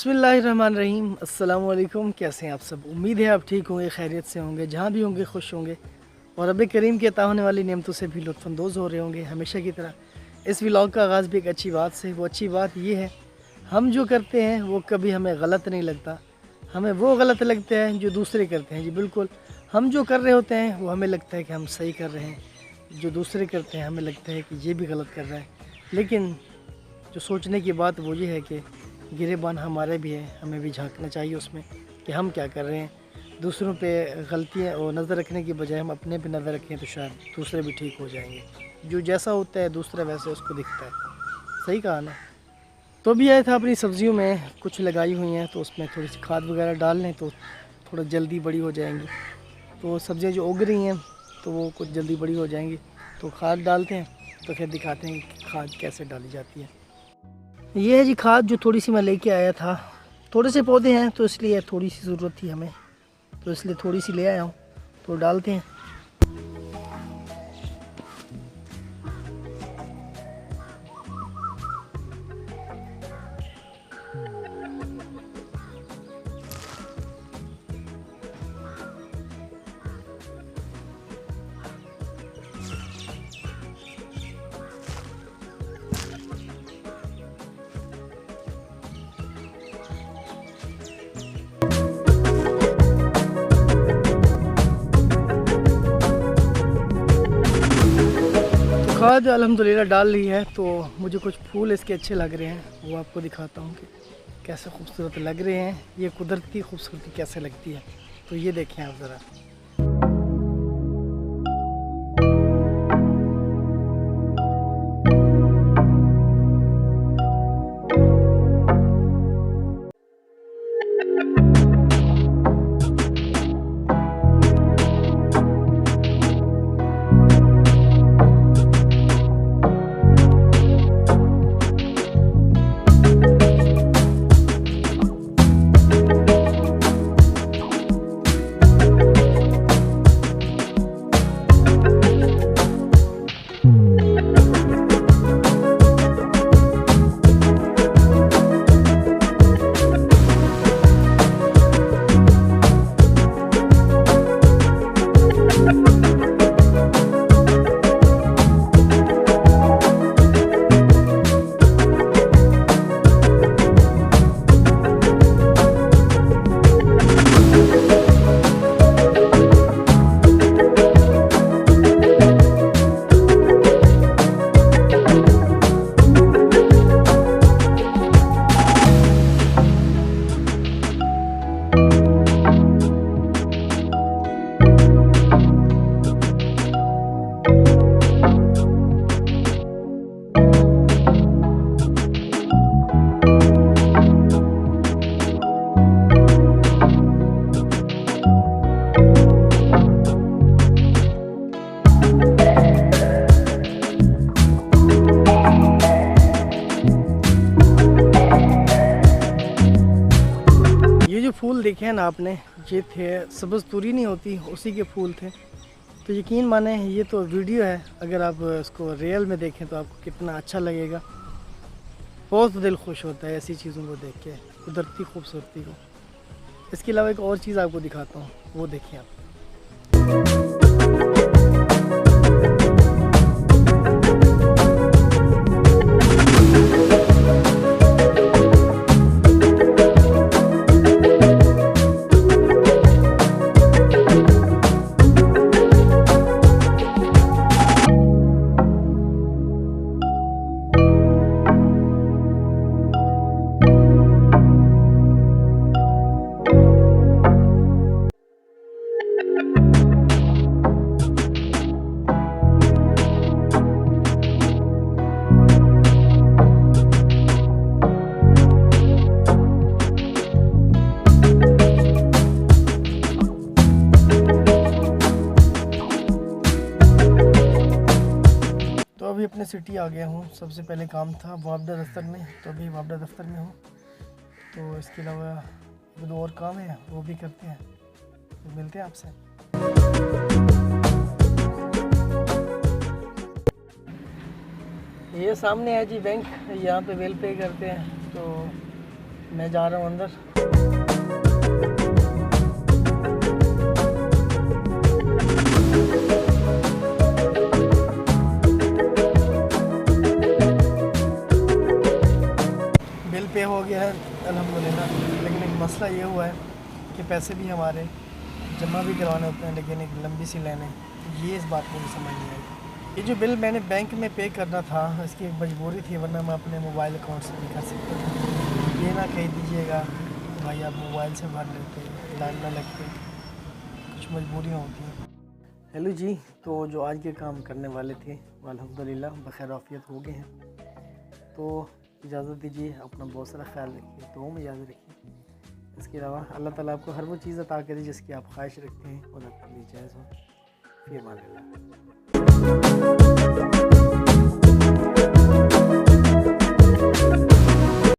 बिस्मिल्लाहिर्रहमानिर्रहीम। अस्सलाम वालेकुम। कैसे हैं आप सब? उम्मीद है आप ठीक होंगे, खैरियत से होंगे, जहाँ भी होंगे खुश होंगे और रब करीम के अता होने वाली नेमतों से भी लुत्फ़अंदोज़ हो रहे होंगे। हमेशा की तरह इस व्लॉग का आगाज़ भी एक अच्छी बात से। वो अच्छी बात ये है, हम जो करते हैं वो कभी हमें गलत नहीं लगता। हमें वो गलत लगते हैं जो दूसरे करते हैं। जी बिल्कुल, हम जो कर रहे होते हैं वो हमें लगता है कि हम सही कर रहे हैं, जो दूसरे करते हैं हमें लगता है कि ये भी गलत कर रहा है। लेकिन जो सोचने की बात वो ये है कि गिरेबान हमारे भी है, हमें भी झांकना चाहिए उसमें कि हम क्या कर रहे हैं। दूसरों पे गलतियाँ और नज़र रखने की बजाय हम अपने पे नज़र रखें तो शायद दूसरे भी ठीक हो जाएंगे। जो जैसा होता है दूसरा वैसे उसको दिखता है। सही कहा ना? तो भी आया था अपनी सब्ज़ियों में कुछ लगाई हुई हैं तो उसमें थोड़ी सी खाद वगैरह डाल लें तो थोड़ा जल्दी बड़ी हो जाएंगी। तो सब्ज़ियाँ जो उग रही हैं तो वो कुछ जल्दी बड़ी हो जाएंगी, तो खाद डालते हैं। तो फिर दिखाते हैं कि खाद कैसे डाली जाती है। ये है जी खाद जो थोड़ी सी मैं लेके आया था। थोड़े से पौधे हैं तो इसलिए थोड़ी सी ज़रूरत थी हमें, तो इसलिए थोड़ी सी ले आया हूँ। तो डालते हैं। खाद अल्हम्दुलिल्लाह डाल ली है तो मुझे कुछ फूल इसके अच्छे लग रहे हैं, वो आपको दिखाता हूँ कि कैसे खूबसूरत लग रहे हैं। ये कुदरत की खूबसूरती कैसे लगती है, तो ये देखें आप ज़रा। फूल देखे हैं ना आपने, ये थे सब्ज़ तुरी नहीं होती, उसी के फूल थे। तो यकीन माने ये तो वीडियो है, अगर आप इसको रियल में देखें तो आपको कितना अच्छा लगेगा। बहुत दिल खुश होता है ऐसी चीज़ों को देख के, कुदरती खूबसूरती को। इसके अलावा एक और चीज़ आपको दिखाता हूँ, वो देखें आप। अभी अपने सिटी आ गया हूँ। सबसे पहले काम था वापडा दफ्तर में, तो अभी वापडा दफ्तर में हूँ। तो इसके अलावा दो और काम है, वो भी करते हैं। तो मिलते हैं आपसे। ये सामने है जी बैंक, यहाँ पे वेल पे करते हैं। तो मैं जा रहा हूँ अंदर। बिल पे हो गया है अल्हम्दुलिल्लाह, लेकिन एक मसला ये हुआ है कि पैसे भी हमारे जमा भी करवाने होते हैं, लेकिन एक लंबी सी लाइन है। ये इस बात मुझे समझ नहीं आई। ये जो बिल मैंने बैंक में पे करना था, इसकी एक मजबूरी थी, वरना मैं अपने मोबाइल अकाउंट से भी कर सकता था। ये ना कह दीजिएगा भाई आप मोबाइल से भर लेते, लाइन ना लगते, कुछ मजबूरियाँ होती हैं। हेलो जी, तो जो आज के काम करने वाले थे वो अल्हम्दुलिल्लाह बखैर आफियत हो गए हैं। तो इजाज़त दीजिए, अपना बहुत सारा ख्याल रखिए, तो में याद रखिए। इसके अलावा अल्लाह ताला आपको हर वो चीज़ अता करे जिसकी आप ख्वाहिश रखते हैं और आपके लिए जायज़ हो। फिर मान